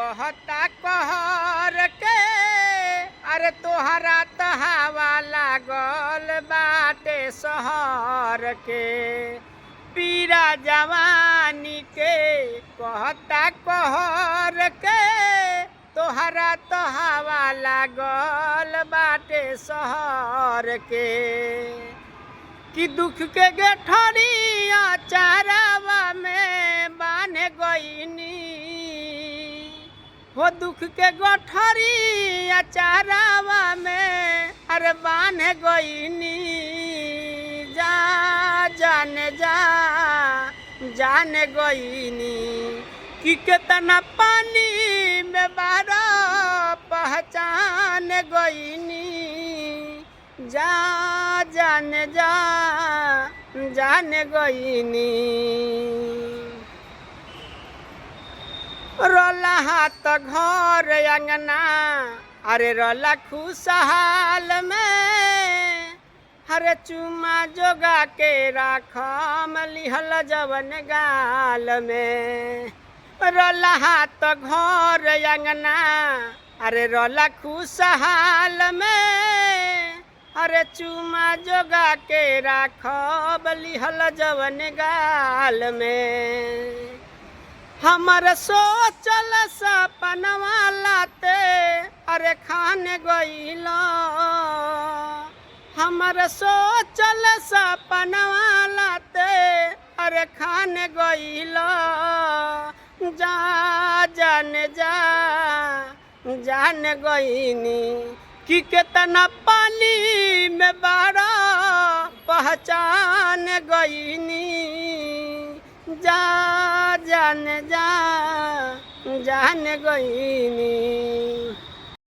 कहता कहर के अरे तोहरा त हवा लागल बाटे शहर के पीरा जवानी के कहता कहर के तोहरा तो हवा लागल बाटे शहर के कि दुख के गेठरिया चारावा में बान गईनी हो दुख के गठरिया चारावा में अरे बान गईनी जा जान गईनी कि कितना पानी में बारा पहचान गईनी जान गईनी रोला हाथ घर अंगना अरे रोला खुशहाल में हरे चुमा जोगा के राखम लिहल जवन गाल में रोला हाथ घर अंगना अरे रोला खुशहाल में अरे चुमा जोगा के राखब लिहल जवन गाल में हमर सोचल सपनवा लाते अरे खान गईला हमर सोचल सपनवा लाते अरे खान गईला जान गईनी कि कितना पानी में बारा पहचान गईनी जान गईनी।